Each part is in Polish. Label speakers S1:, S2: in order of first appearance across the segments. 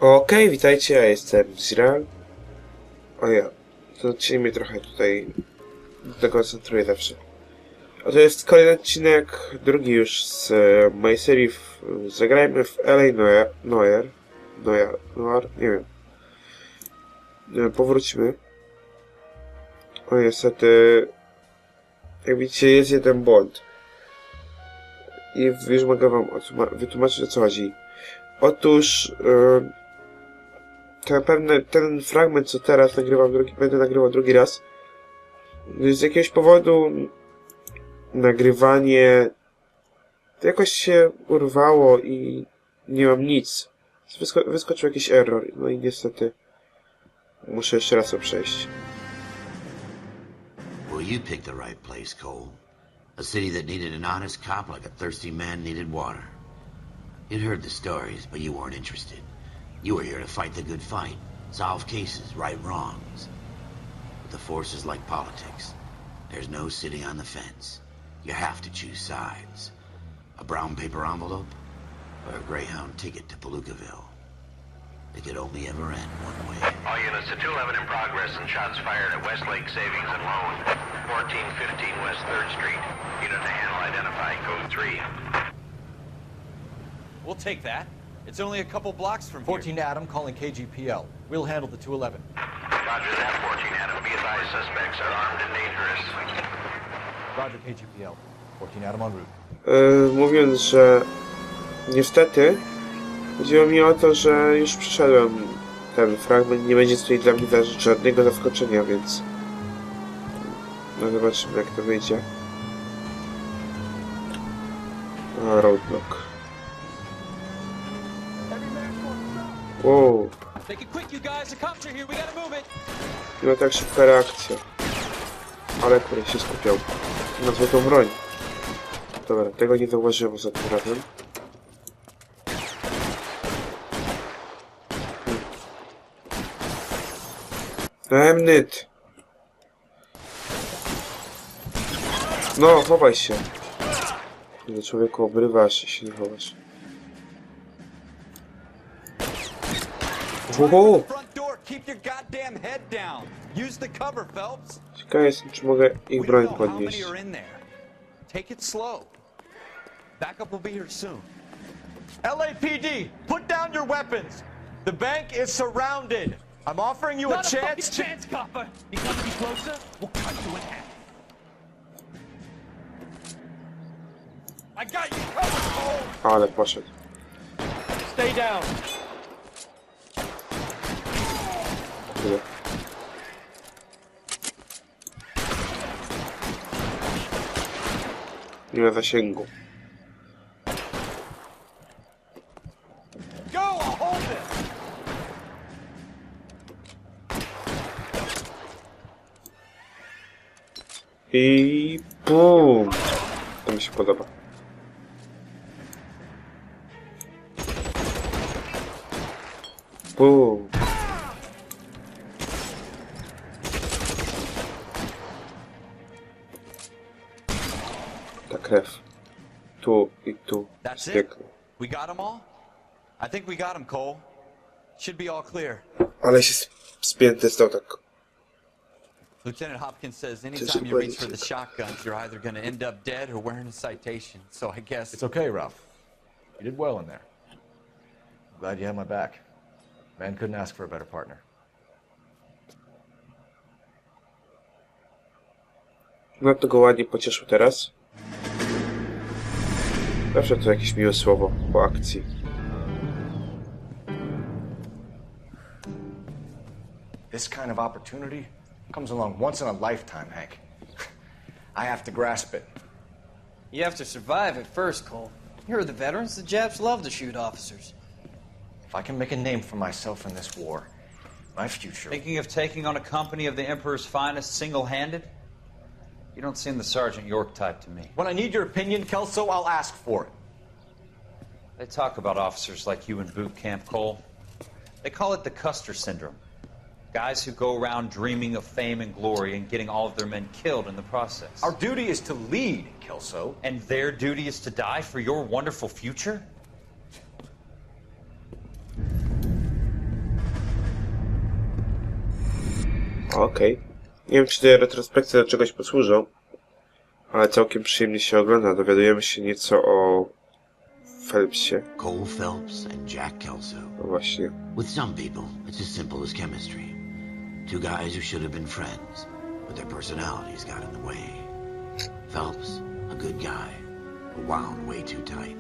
S1: Okej, witajcie, ja jestem Zirael. O ja, to dzisiaj mnie trochę tutaj dekoncentruję zawsze. A to jest kolejny odcinek, drugi już z mojej serii Zagrajmy w LA Noire, nie wiem. Powróćmy. O niestety, jak widzicie, jest jeden błąd. I już mogę wam wytłumaczyć, o co chodzi. Otóż ten fragment, co teraz będę nagrywał drugi raz, z jakiegoś powodu nagrywanie to jakoś się urwało i nie mam nic. Wyskoczył jakiś error, no i niestety muszę jeszcze raz to przejść.
S2: Well, you picked the right place, Cole. A city that needed an honest cop like a thirsty man needed water. You'd heard the stories, but you weren't interested. You were here to fight the good fight, solve cases, right wrongs. But the force is like politics. There's no sitting on the fence. You have to choose sides. A brown paper envelope, or a Greyhound ticket to Palookaville. It could only ever end one way.
S3: All units to 211 in progress and shots fired at Westlake Savings and Loan, 1415 West 3rd Street. Unit to handle identified, code 3.
S4: We'll take that. It's only a couple blocks from
S5: 14
S4: here.
S5: Adam calling KGPL. We'll handle the 211.
S3: Roger that, 14 Adam. Be advised, suspects are armed and dangerous.
S5: Roger KGPL. 14 Adam en route.
S1: Mówiąc, że niestety chodziło mi o to, że już przeszedłem ten fragment, nie będzie tutaj dla mnie żadnego zaskoczenia, więc no zobaczymy, jak to wyjdzie. O, roadblock. Wow. No tak szybka reakcja. Ale kurde się skupiał na złotą broń. Dobra, tego nie zauważyłem ostatnim razem. Emnyt! No, chowaj się. Ile człowieku obrywasz, jeśli nie chowasz. Oho! Ciekawe jestem, czy mogę ich broń podnieść.
S4: Take it slow. Backup will be here soon. LAPD, put down your weapons. The bank is surrounded. I'm offering you a chance to... chance, copper. You come any closer, we'll cut you in half. I got you covered, Cole.
S1: Ale poszedł.
S4: Stay down.
S1: Tyle. Nie ma zasięgu.
S4: Go, I'll hold it.
S1: I BUM! To mi się podoba. BUM! Ta krew. Tu i tu.
S4: That's it?
S1: Pięknie.
S4: We got them all? I think we got them, Cole. Should be all clear.
S1: Ale się spięty stał tak.
S4: Lieutenant Hopkins says anytime you reach for the shotguns, you're either going to end up dead or wearing a citation. So I guess...
S5: It's okay, Ralph. You did well in there. I'm glad you had my back. Man couldn't ask for a better partner.
S1: No to go ładnie pocieszył teraz. Zawsze to jakieś miłe słowo po akcji.
S6: This kind of opportunity comes along once in a lifetime, Hank. I have to grasp it.
S7: You have to survive at first, Cole. Here are the veterans. The Japs love to shoot officers.
S6: If I can make a name for myself in this war, my future...
S8: Thinking of taking on a company of the Emperor's finest single-handed? You don't seem the Sergeant York type to me.
S5: When I need your opinion, Kelso, I'll ask for it.
S8: They talk about officers like you in boot camp, Cole. They call it the Custer Syndrome. Guys who go around dreaming of fame and glory and getting all of their men killed in the process.
S6: Our duty is to lead, Kelso.
S8: And their duty is to die for your wonderful future?
S1: okej. Nie wiem, czy te retrospekcje do czegoś posłużą, ale całkiem przyjemnie się ogląda. Dowiadujemy się nieco o Phelpsie.
S2: Cole Phelps and Jack Kelso.
S1: No właśnie.
S2: With some people, it's as simple as chemistry. Two guys who should have been friends, but their personalities got in the way. Phelps, a good guy, but wound way too tight.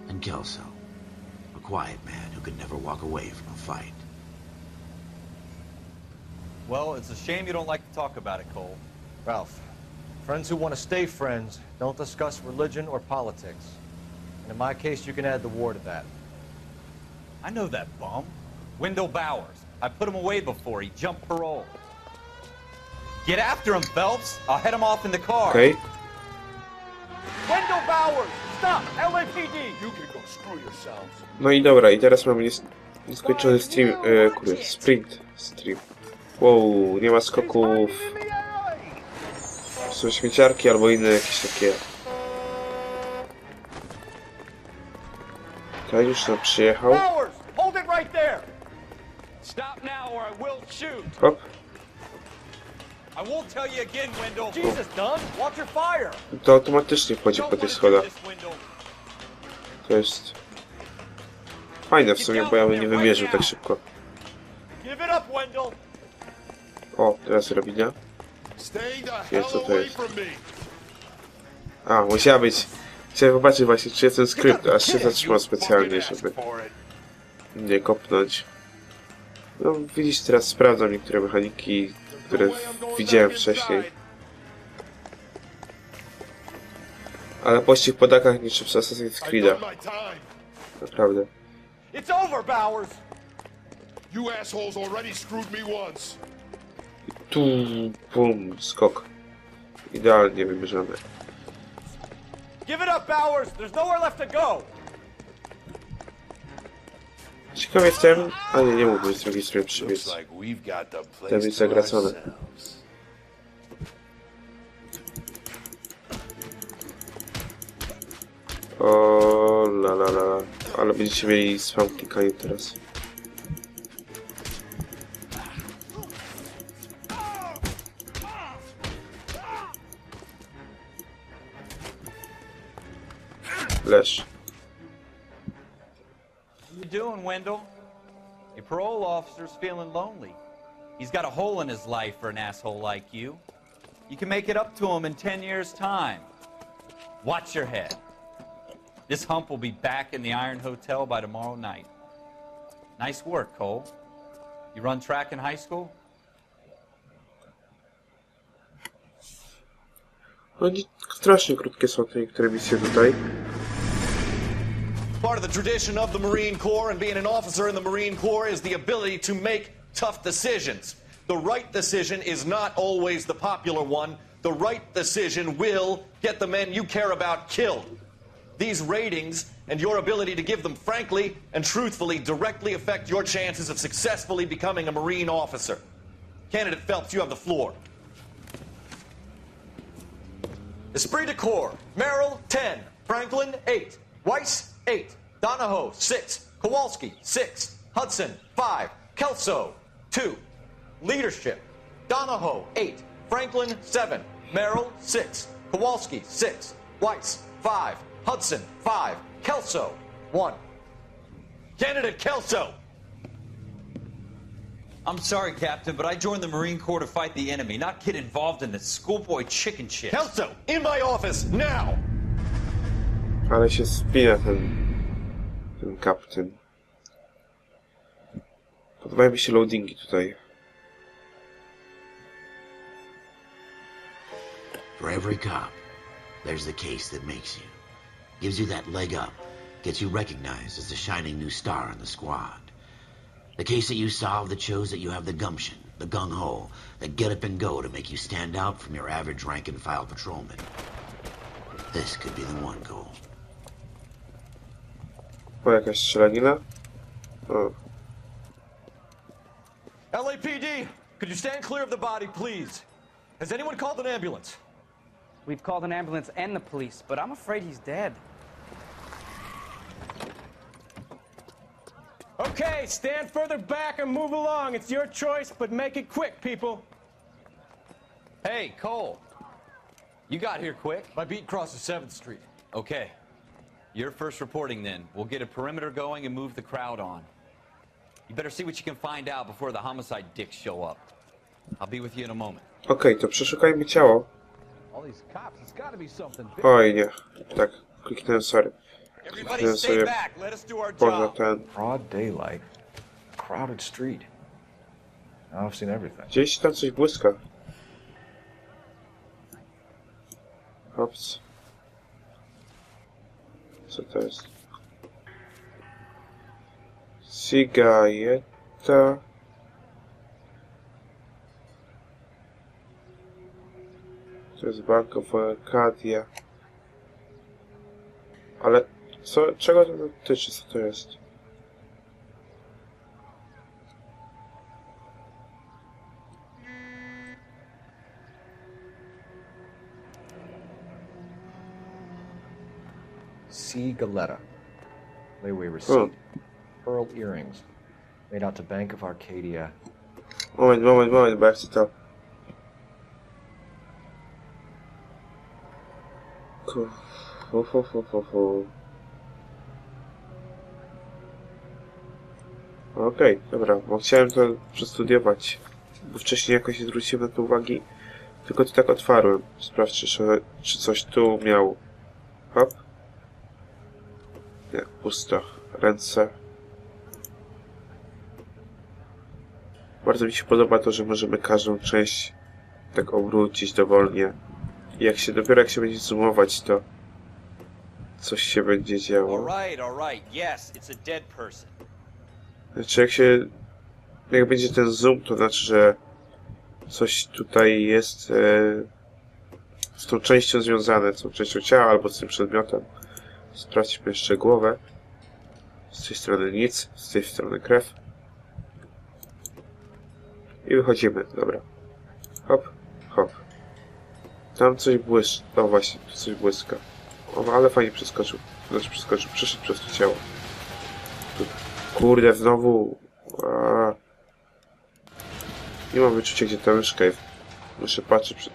S2: And Kelso, a quiet man who could never walk away from a fight.
S4: Well, it's a shame you don't like to talk about it, Cole.
S5: Ralph, friends who want to stay friends don't discuss religion or politics. And in my case, you can add the war to that.
S4: I know that bum. Wendell Bowers. I put him away before. He jumped parole. Get after him, Phelps. I'll head him off in the car.
S1: Okej.
S4: Wendell Bowers! Stop! LAPD!
S9: You can go screw yourselves.
S1: No i dobra, i teraz mamy nieskończony stream, kurde, sprint stream. Wow, nie ma skoków. Są śmieciarki albo inne jakieś takie. Okej, już nam przyjechał.
S4: Bowers! Hold it right there! Stop now or I will shoot!
S1: Hop.
S4: I won't tell you again, Wendell. Jesus, Dunn, watch your fire!
S1: To automatycznie wchodzi po tych schodach. To jest fajne w sumie, bo ja bym nie wymierzył tak szybko.
S4: Give it up, Wendell!
S1: O, teraz robienia. Wiem, co to jest. A, musiała być. Chciałem zobaczyć właśnie, czy jest ten skrypt, aż się zatrzymał specjalnie, żeby nie kopnąć. No, widzisz, teraz sprawdzam niektóre mechaniki, które widziałem wcześniej. Ale pościg po dakach niczym w Assassin's Creed'a. Naprawdę.
S4: It's over, Bowers!
S9: You assholes already screwed me once.
S1: Tu, bum, skok. Idealnie wymierzony.
S4: Give it up, Bowers! There's nowhere left to go!
S1: Ciekaw jestem, a nie mógłbym z drugiej strony przybiec. Ten jest zagracony. O la la la. Ale będziecie mieli spam klikanie teraz. Leż.
S4: What you doing, Wendell? Your parole officer's feeling lonely. He's got a hole in his life for an asshole like you. You can make it up to him in 10 years' time. Watch your head. This hump will be back in the Iron Hotel by tomorrow night. Nice work, Cole. You run track in high school?
S1: No nie, strasznie krótkie są te niektóre misje tutaj.
S10: Part of the tradition of the Marine Corps and being an officer in the Marine Corps is the ability to make tough decisions. The right decision is not always the popular one. The right decision will get the men you care about killed. These ratings and your ability to give them frankly and truthfully directly affect your chances of successfully becoming a Marine officer. Candidate Phelps, you have the floor. Esprit de Corps, Merrill, 10. Franklin, 8. Weiss, 8. Donahoe, 6. Kowalski, 6. Hudson, 5. Kelso, 2. Leadership, Donahoe, 8. Franklin, 7. Merrill, 6. Kowalski, 6. Weiss, 5. Hudson, 5. Kelso, 1. Candidate Kelso!
S8: I'm sorry, Captain, but I joined the Marine Corps to fight the enemy, not get involved in this schoolboy chicken shit.
S10: Kelso, in my office, now!
S1: Ale się spina ten kapten. Podobają mi się loadingi tutaj.
S2: For every cop, there's the case that makes you. Gives you that leg up. Gets you recognized as the shining new star in the squad. The case that you solve that shows that you have the gumption, the gung-ho, the get up and go to make you stand out from your average rank-and-file patrolman. This could be the one, Cole.
S1: O, jakaś strzelanina? O.
S10: LAPD, could you stand clear of the body, please? Has anyone called an ambulance?
S11: We've called an ambulance and the police, but I'm afraid he's dead.
S12: Okay, stand further back and move along. It's your choice, but make it quick, people. Hey, Cole. You got here quick.
S5: My beat crosses 7th Street.
S12: Okay. You're first reporting then. We'll get a perimeter going and move the crowd on. You better see what you can find out before the homicide dicks show up. I'll be with you in a moment.
S1: Okej, to przeszukajmy ciało.
S5: All these cops, it's gotta be something big.
S1: Oj nie, tak, kliknąłem, sorry.
S4: Everybody
S1: Kliknąłem
S4: stay
S1: sobie
S4: back. Let us do our
S1: poza
S4: job.
S1: ten.
S6: Broad daylight. Crowded street. Now I've seen everything.
S1: Gdzieś tam coś błyska. Hops. Co to jest? Cigareta. To jest Bank of Arcadia. Ale co, czego to dotyczy? Co to jest?
S6: C. Galetta. Layaway receipt. Pearl earrings. Made out to Bank of Arcadia.
S1: Moment, bo ja chcę to. Okej, dobra, bo chciałem to przestudiować, bo wcześniej jakoś nie zwróciłem na to uwagi, tylko to tak otwarłem. Sprawdźcie, czy coś tu miał. Hop. Nie, pusto. Ręce. Bardzo mi się podoba to, że możemy każdą część tak obrócić dowolnie. I dopiero jak się będzie zoomować, to coś się będzie działo.
S4: All right. Yes, it's a dead person.
S1: Znaczy jak będzie ten zoom, to znaczy, że coś tutaj jest z tą częścią związane, z tą częścią ciała albo z tym przedmiotem. Sprawdźmy jeszcze głowę. Z tej strony nic, z tej strony krew. I wychodzimy, dobra. Hop, hop. Tam coś błyszczy. No właśnie, tu coś błyska. O, ale fajnie przeskoczył. Znaczy przeskoczył, przeszedł przez to ciało. Tu, kurde, znowu. Nie mam wyczucia, gdzie ta myszka jest. Muszę patrzeć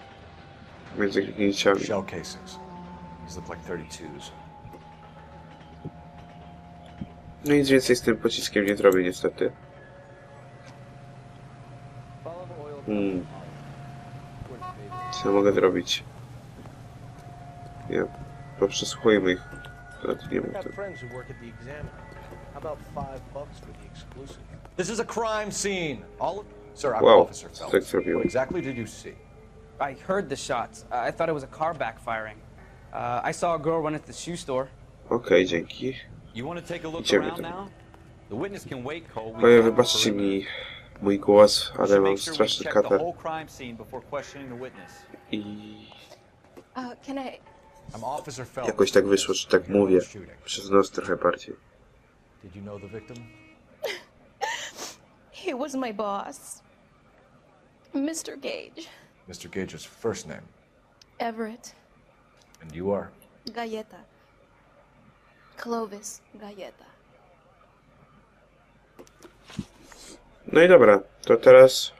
S1: między kliknięciami.
S6: Shell casings. These look like 32s.
S1: No nic więcej z tym pociskiem nie zrobię niestety. Co ja mogę zrobić? Nie, przesłuchujmy ich. Nie wiem.
S5: This is a crime scene. Sir, I'm
S1: Wow,
S5: Officer
S1: co tak
S5: Phelps.
S1: zrobił?
S5: What exactly did you see?
S11: I heard the shots. I thought it was a car backfiring. I saw a girl run into the shoe store.
S1: Okej, dzięki.
S12: You want to take a look
S1: Idziemy
S12: around
S1: tam.
S12: now? The witness can wait, Cole.
S1: Ojej, wybaczcie mi mój głos, ale mam straszny katar. I
S11: Can I...
S5: I'm Officer Phelps.
S1: jakoś tak wyszło, że tak mówię. Przez nos trochę bardziej.
S5: Did you know the victim?
S13: He was my boss. Mr. Gage.
S6: Mr. Gage's first name.
S13: Everett.
S6: And you are?
S13: Galleta. Clovis Galleta.
S1: No i dobra, to teraz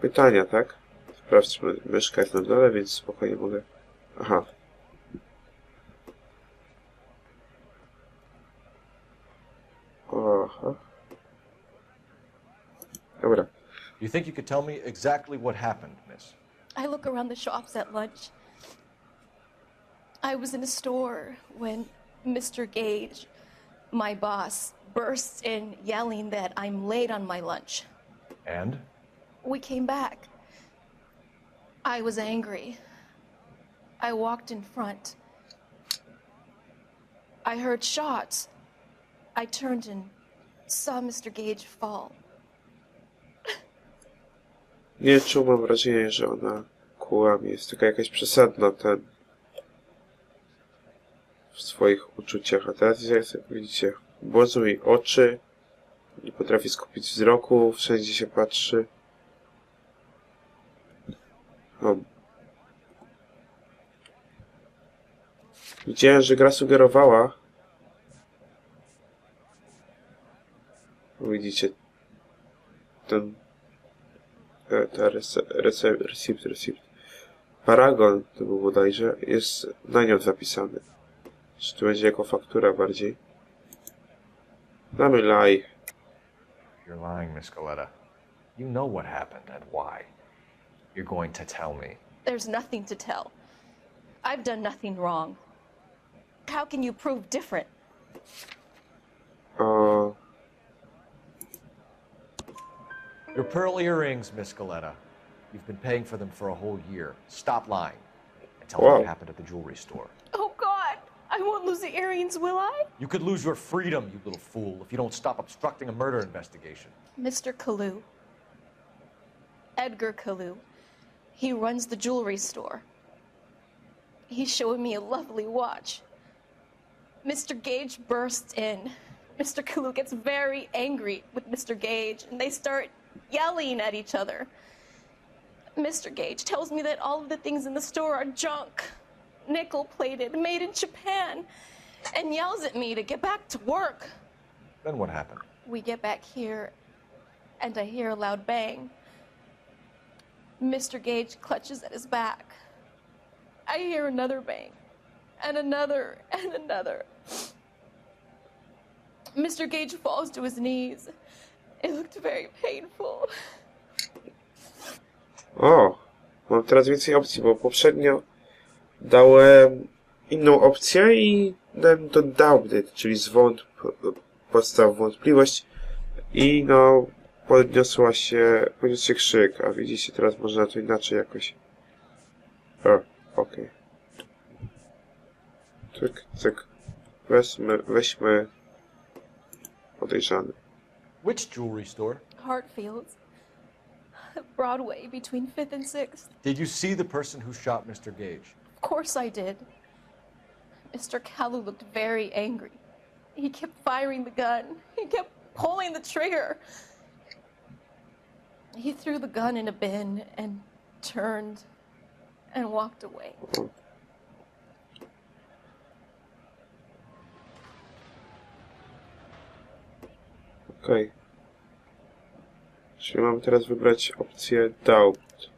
S1: pytania, tak? Sprawdźmy, myszka jest na dole, więc spokojnie mogę... Aha. Aha. Dobra.
S5: You think you could tell me exactly what happened, miss?
S13: I look around the shops at lunch. I was in a store when Mr. Gage, my boss, bursts in yelling that I'm late on my lunch.
S6: And?
S13: We came back. I was angry. I walked in front. I heard shots. I turned and saw Mr. Gage fall.
S1: Nie czuł, mam wrażenie, że ona kłamie. Jest taka jakaś przesadna w swoich uczuciach. A teraz jest, jak widzicie, błądzą jej oczy. Nie potrafi skupić wzroku. Wszędzie się patrzy. O. Widziałem, że gra sugerowała. Widzicie, ten receipt. Paragon, to był bodajże, jest na nią zapisany. Czy to będzie jako faktura bardziej? Damy laj.
S6: You're lying, Miss Coletta. You know what happened and why. You're going to tell me.
S13: There's nothing to tell. I've done nothing wrong. How can you prove different?
S5: Your pearl earrings, Miss Coletta. You've been paying for them for a whole year. Stop lying and tell me what happened at the jewelry store.
S13: Oh, God! I won't lose the earrings, will I?
S5: You could lose your freedom, you little fool, if you don't stop obstructing a murder investigation.
S13: Mr. Kalu. Edgar Kalu. He runs the jewelry store. He's showing me a lovely watch. Mr. Gage bursts in. Mr. Kalu gets very angry with Mr. Gage, and they start yelling at each other. Mr. Gage tells me that all of the things in the store are junk, nickel-plated, made in Japan, and yells at me to get back to work.
S6: Then what happened?
S13: We get back here, and I hear a loud bang. Mr. Gage clutches at his back. I hear another bang, and another, and another. Mr. Gage falls to his knees. It looked very painful.
S1: O, mam teraz więcej opcji, bo poprzednio dałem inną opcję i dałem to doubted, czyli podstaw wątpliwość i no podniósł się krzyk, a widzicie, teraz można to inaczej jakoś. Okej. Cyk, cyk. Weźmy podejrzany.
S5: Which jewelry store?
S13: Hartfield's. Broadway, between 5th and 6th.
S5: Did you see the person who shot Mr. Gage?
S13: Of course I did. Mr. Kalu looked very angry. He kept firing the gun. He kept pulling the trigger. He threw the gun in a bin and turned and walked away.
S1: Okej. Czyli mam teraz wybrać opcję doubt.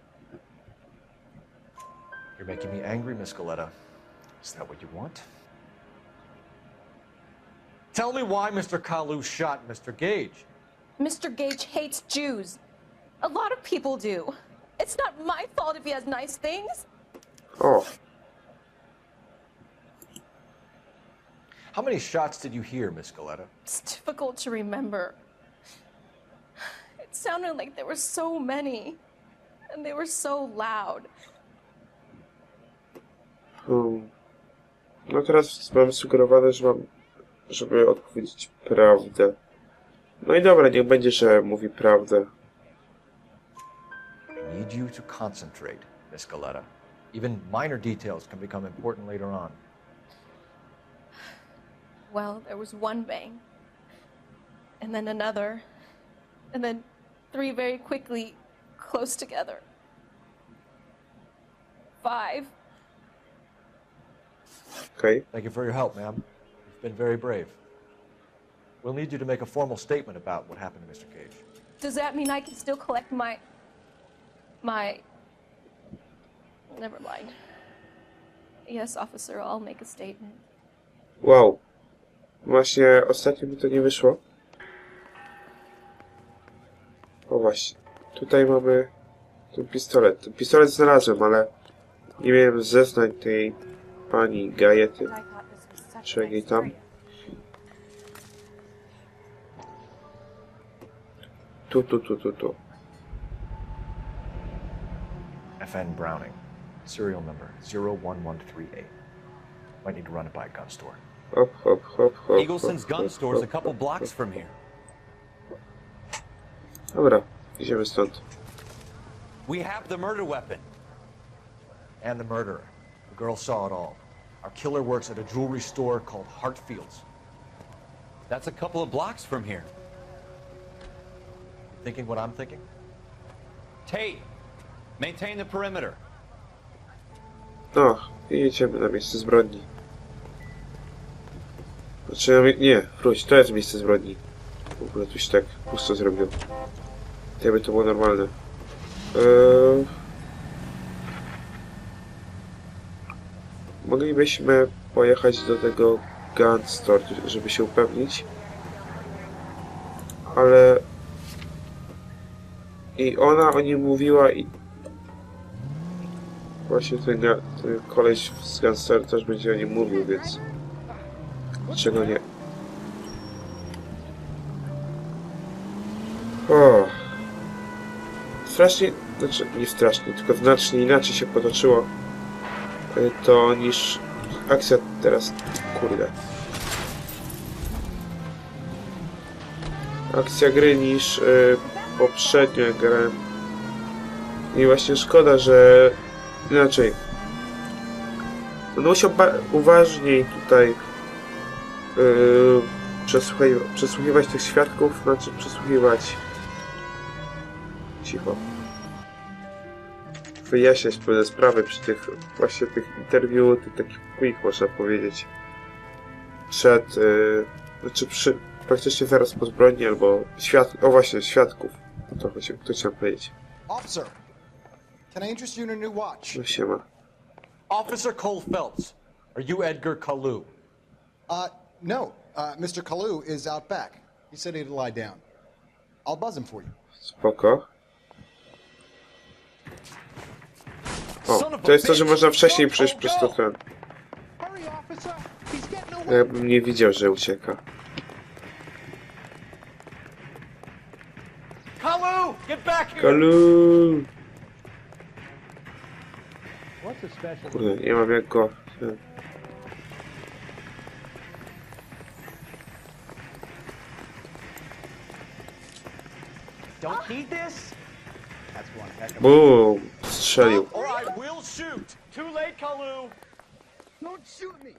S6: You're making me angry, Miss Coletta. Is that what you want?
S5: Tell me why Mr. Kalu shot Mr. Gage.
S13: Mr. Gage hates Jews. A lot of people do. It's not my fault if he has nice things.
S1: O,
S5: How many shots did you hear, Miss Coletta?
S13: It's difficult to remember. It sounded like there were so many, and they were so loud.
S1: No teraz mam sugerowane, żeby odpowiedzieć prawdę. No i dobra, niech będzie, że mówi prawdę.
S5: I need you to concentrate, Miss Coletta. Even minor details can become important later on.
S13: Well, there was one bang, and then another, and then 3 very quickly, close together. 5.
S1: Okay.
S5: Thank you for your help, ma'am. You've been very brave. We'll need you to make a formal statement about what happened to Mr. Gage.
S13: Does that mean I can still collect my... Never mind. Yes, officer, I'll make a statement.
S1: Wow. Właśnie ostatnio mi to nie wyszło. O właśnie. Tutaj mamy ten pistolet. Ten pistolet znalazłem, ale nie miałem zeznań tej pani Gajety. Czy jakiej tam. Tu.
S6: FN Browning. Serial number 01138. Might need to run it by a gun store.
S1: Hop.
S12: Eagleson's gun store's a couple blocks from here.
S1: Dobra, idziemy stąd.
S12: We have the murder weapon.
S5: And the murderer. The girl saw it all. Our killer works at a jewelry store called Hartfield's.
S12: That's a couple of blocks from here.
S5: You thinking what I'm thinking?
S12: Tate, maintain the perimeter.
S1: No, i jedziemy na miejsce zbrodni. Znaczy, nie, wróć, to jest miejsce zbrodni. W ogóle tu się tak pusto zrobiło. Jakby to było normalne. moglibyśmy pojechać do tego gun store, żeby się upewnić. Ale... I ona o nim mówiła i... Właśnie ten koleś z gun store też będzie o nim mówił, więc... Dlaczego nie? O. Strasznie, znaczy nie strasznie, tylko znacznie inaczej się potoczyło to niż akcja teraz, kurde. Akcja gry niż poprzednio jak grałem. I właśnie szkoda, że inaczej. Będę musiał uważniej tutaj przesłuchiwać tych świadków, znaczy przesłuchiwać cicho. Wyjaśniać pewne sprawy przy tych właśnie tych interwiu, tych takich quick można powiedzieć. Przed, znaczy praktycznie zaraz po zbrodni albo świadków. To chciałem powiedzieć.
S14: Officer, can I interest you in a new watch?
S1: No siema.
S5: Officer Cole Phelps, are you Edgar Kalu?
S14: No. Mr. Kalu is out back. He said he'd lie down. I'll buzz him for you.
S1: Spoko. O, to jest to, że można wcześniej przejść przez to ten. Jakbym nie widział, że ucieka.
S5: Kalu, get back here!
S1: Kalu! Kurde, nie mam jak go...
S5: Don't need this? That's one heck of a...
S1: Boom! Strzelił.
S5: Or I will shoot. Too late, Kalu.
S14: Don't shoot me!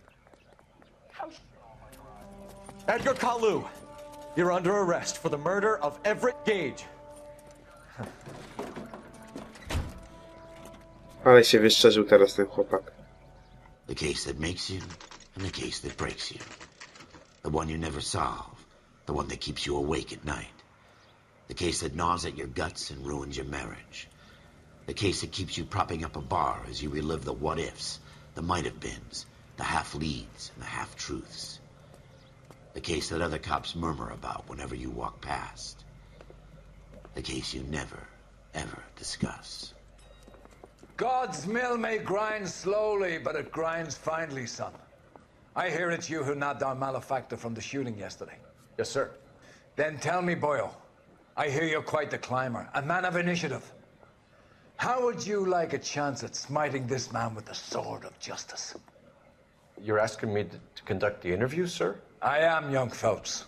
S5: Edgar Kalu, you're under arrest for the murder of Everett Gage.
S1: Ale się wyszczerzył teraz ten chłopak.
S2: The case that makes you and the case that breaks you. The one you never solve. The one that keeps you awake at night. The case that gnaws at your guts and ruins your marriage. The case that keeps you propping up a bar as you relive the what-ifs, the might-have-beens, the half-leads, and the half-truths. The case that other cops murmur about whenever you walk past. The case you never, ever discuss.
S15: God's mill may grind slowly, but it grinds finely, son. I hear it's you who nabbed our malefactor from the shooting yesterday.
S6: Yes, sir.
S15: Then tell me, Boyle, I hear you're quite the climber, a man of initiative. How would you like a chance at smiting this man with the sword of justice?
S6: You're asking me to conduct the interview, sir?
S15: I am, young Phelps.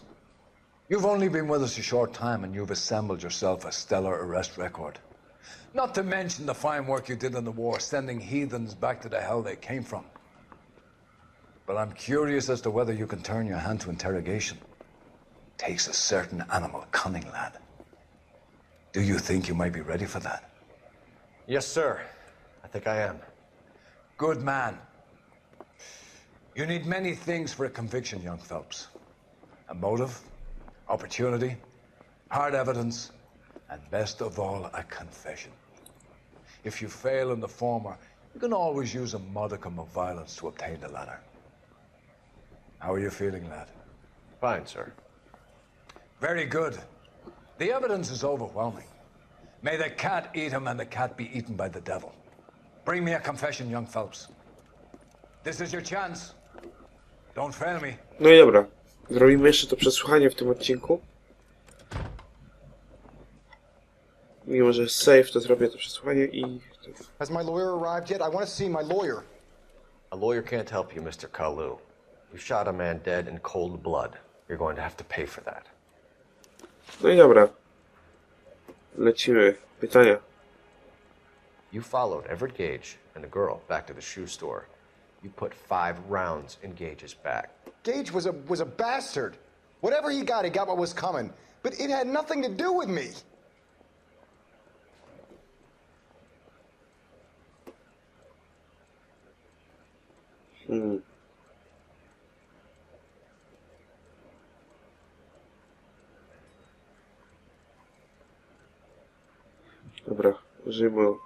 S15: You've only been with us a short time and you've assembled yourself a stellar arrest record. Not to mention the fine work you did in the war, sending heathens back to the hell they came from. But I'm curious as to whether you can turn your hand to interrogation. Takes a certain animal cunning, lad. Do you think you might be ready for that?
S6: Yes, sir. I think I am.
S15: Good man. You need many things for a conviction, young Phelps. A motive, opportunity, hard evidence, and best of all, a confession. If you fail in the former, you can always use a modicum of violence to obtain the latter. How are you feeling, lad?
S6: Fine, sir.
S15: Very good. The evidence is overwhelming. May the cat eat him and the cat be eaten by the devil. Bring me a confession, young Phelps. This is your chance. Don't fail me.
S1: No i dobra. Zrobimy jeszcze to przesłuchanie w tym odcinku. Mimo, że save, to zrobię to przesłuchanie i...
S14: Has my lawyer arrived yet? I want to see my lawyer.
S6: A lawyer can't help you, Mr. Kalu. You shot a man dead in cold blood. You're going to have to pay for that.
S1: No i dobra. Lecimy. Pytania.
S6: You followed Everett Gage and the girl back to the shoe store. You put 5 rounds in Gage's back.
S14: Gage was a bastard. Whatever he got what was coming. But it had nothing to do with me.
S1: Dobra, użyjmy.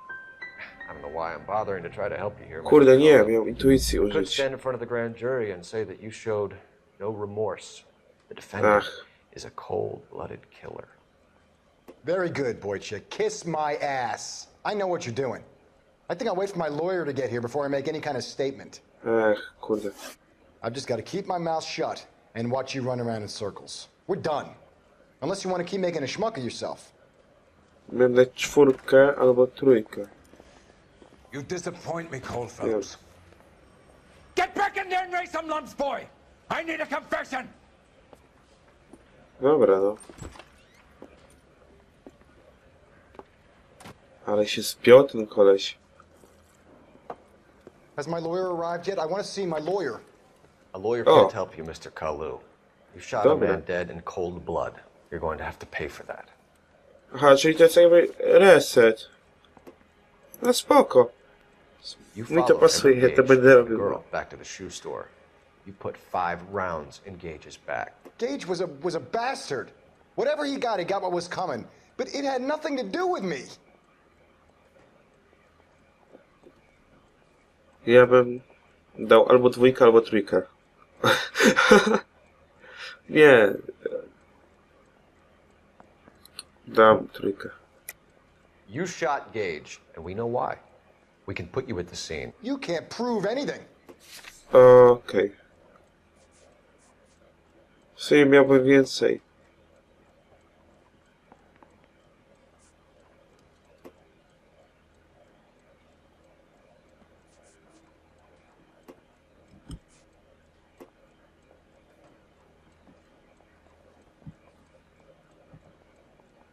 S6: I don't know know why I'm bothering to try to help you here.
S1: Kurde, nie, miał intuicję
S6: You could
S1: użyć.
S6: stand in front of the grand jury and say that you showed no remorse. The defendant is a cold-blooded killer.
S14: Very good, Boychik. Kiss my ass. I know what you're doing. I think I'll wait for my lawyer to get here before I make any kind of statement.
S1: Kurde.
S14: I've just got to keep my mouth shut and watch you run around in circles. We're done. Unless you want to keep making a schmuck of yourself.
S1: Miałem dać 4 albo 3.
S15: You disappoint me, Cole Phelps.
S16: Get back in there and raise some lumps, boy! I need a confession!
S1: Dobra, no. Ale się spiął ten koleś.
S14: Has my lawyer arrived yet? I want to see my lawyer.
S6: A lawyer can't help you, Mr. Kalu. You shot a man dead in cold blood. You're going to have to pay for that.
S1: Aha, czyli to jest jakby reset. No spoko. Mi to pasuje, to będę robił.
S6: Girl back to the shoe store. You put 5 rounds in Gage's back.
S14: Gage was a bastard. Whatever he got what was coming. But it had nothing to do with me.
S1: Ja bym dał albo 2, albo 3. Nie. Dam 3.
S6: You shot Gage, and we know why. We can put you at the scene.
S14: You can't prove anything.
S1: Okej. W sumie miałbym więcej.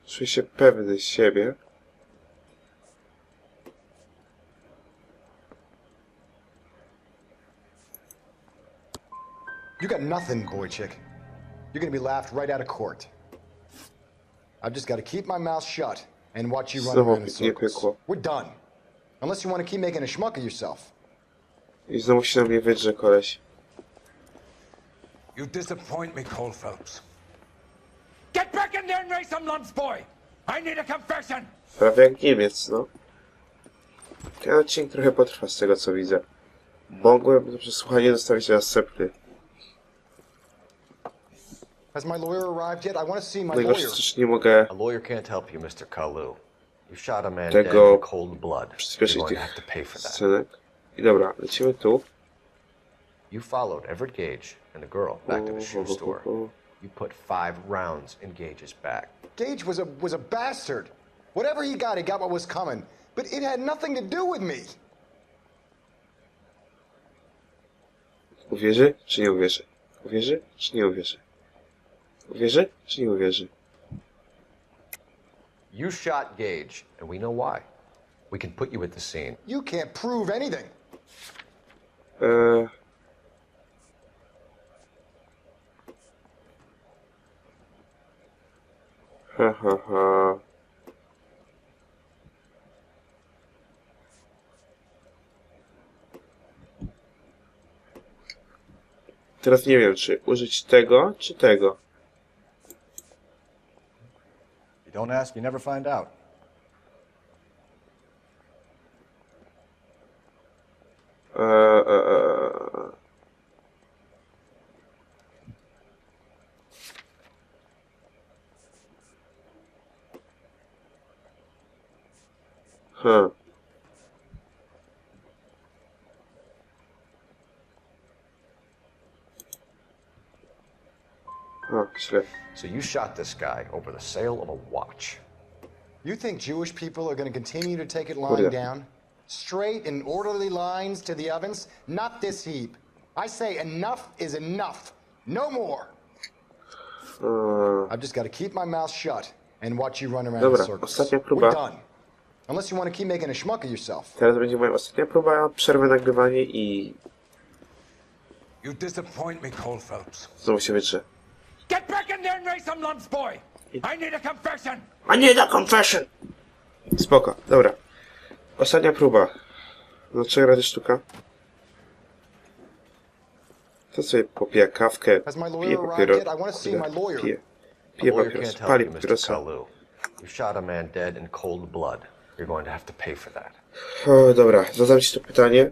S1: Czuję się pewny siebie.
S14: You got nothing, Boychik. You're gonna be laughed right out of court. I've just got to keep my mouth shut and watch you run around in circles. We're done. Unless you want to keep making a schmuck of yourself.
S1: I znowu się na mnie wydrze koleś.
S15: You disappoint me, Cole Phelps.
S16: Get back in there and raise some lumps, boy! I need a confession!
S1: Prawie jak Niemiec, no. Ten odcinek trochę potrwa z tego co widzę. Mogłem to przesłuchanie zostawić następny.
S14: Has my lawyer arrived yet? I want to see my
S1: Najgorsze,
S14: lawyer.
S1: też nie mogę
S6: A lawyer can't help you, Mr. Kalu. You shot a man dead
S1: tego
S6: in cold blood. You're
S1: przyspieszyć
S6: going to
S1: tych
S6: have to pay for that.
S1: scenek. I dobra, lecimy tu.
S6: You followed Everett Gage and the girl back to the shoe store. You put 5 rounds in Gage's back.
S14: Gage was a bastard. Whatever he got what was coming. But it had nothing to do with me.
S1: Uwierzy, czy nie uwierzy? Uwierzy, czy nie uwierzy? Uwierzy, czy nie uwierzy?
S6: You shot Gage, and we know why. We can put you at the scene.
S14: You can't prove anything.
S1: Ha, ha, ha. Teraz nie wiem, czy użyć tego, czy tego.
S14: You don't ask, you never find out.
S1: Huh. Oh, źle.
S6: So you shot this guy over the sale of a watch.
S14: You think Jewish people are going to continue to take it lying down? Straight and orderly lines to the ovens? Not this heap. I say enough is enough. No more. I've just got to keep my mouth shut and watch you run around in circles.
S1: Ostatnia próba.
S14: We're done. Unless you want to keep making a schmuck of yourself.
S1: Teraz będzie moja ostatnia próba, przerwę nagrywanie i...
S15: You disappoint me, Cole Phelps.
S1: Znowu się wydrze.
S16: Get back in there and raise some lumps, boy! I need a confession!
S1: I need a confession! Spoko, dobra. Ostatnia próba. No 3 razy sztuka. To sobie popija kawkę, pije papieros. Pije papieros, pali papierosa.
S6: You shot a man dead in cold blood. You're going to have to pay for that.
S1: O, dobra, zadam ci to pytanie.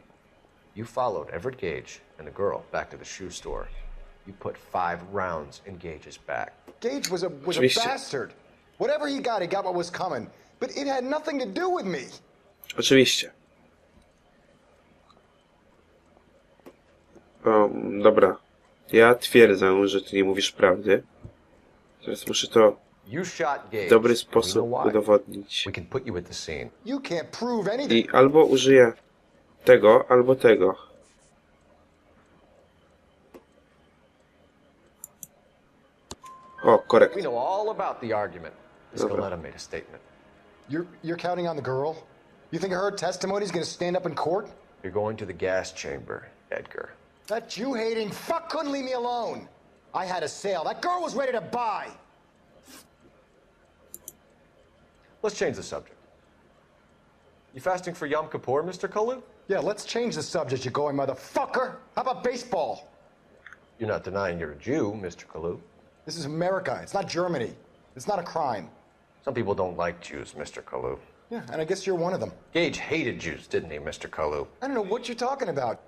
S6: You followed Everett Gage and the girl back to the shoe store. You put 5 rounds in Gage's back.
S14: Gage was a bastard. Whatever he got what was coming. But it had nothing to do with me.
S1: Oczywiście. Dobra. Ja twierdzę, że ty nie mówisz prawdy. Teraz muszę to w dobry sposób udowodnić. I albo użyję tego, albo tego. O, korekt.
S6: We know all about the argument. Escaleta made a statement.
S14: You're counting on the girl? You think her testimony is going to stand up in court?
S6: You're going to the gas chamber, Edgar.
S14: That Jew-hating fuck couldn't leave me alone. I had a sale. That girl was ready to buy.
S6: Let's change the subject. You fasting for Yom Kippur, Mr. Kalu?
S14: Yeah, let's change the subject, you going motherfucker. How about baseball?
S6: You're not denying you're a Jew, Mr. Kalu.
S14: This is America. It's not Germany. It's not a crime.
S6: Some people don't like Jews, Mr. Kalu.
S14: Yeah, and I guess you're one of them.
S6: Gage hated Jews, didn't he, Mr. Kalu?
S14: I don't know what you're talking about.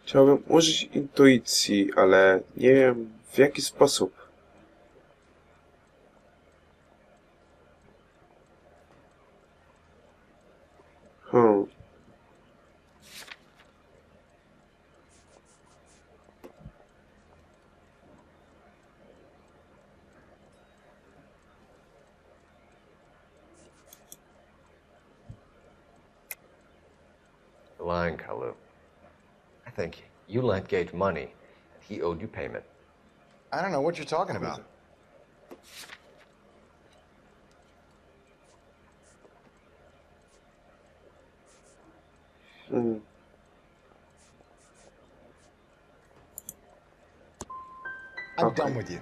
S1: Chciałbym użyć intuicji, ale nie wiem w jaki sposób.
S6: You're lying, Kalu. I think you lent Gage money, and he owed you payment.
S14: I don't know what you're talking about. I'm done with you.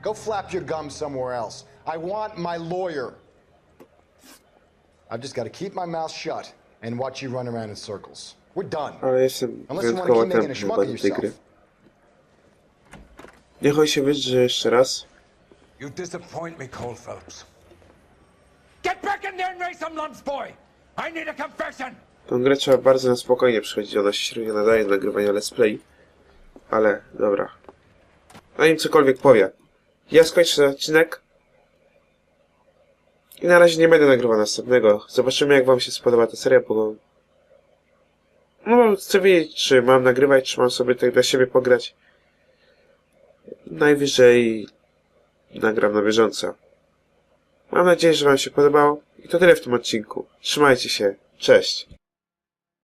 S14: Go flap your gums somewhere else. I want my lawyer. I've just got to keep my mouth shut and watch you run around in circles. We're done.
S1: Ale jestem
S14: Unless you want to keep making a schmuck of
S1: tej gry.
S14: yourself.
S1: Niech on się wydrze jeszcze raz.
S16: You disappoint me, Cole Phelps. Get back in there and raise some lumps, boy! I need a confession!
S1: Tą grę trzeba bardzo na spokojnie przechodzić, ona się średnio nadaje do nagrywania let's play. Ale, dobra. Zanim cokolwiek powie. Ja skończę ten odcinek. I na razie nie będę nagrywał następnego. Zobaczymy, jak wam się spodoba ta seria, bo... No, chcę wiedzieć, czy mam nagrywać, czy mam sobie tak dla siebie pograć. Najwyżej nagram na bieżąco. Mam nadzieję, że wam się podobało. I to tyle w tym odcinku. Trzymajcie się. Cześć.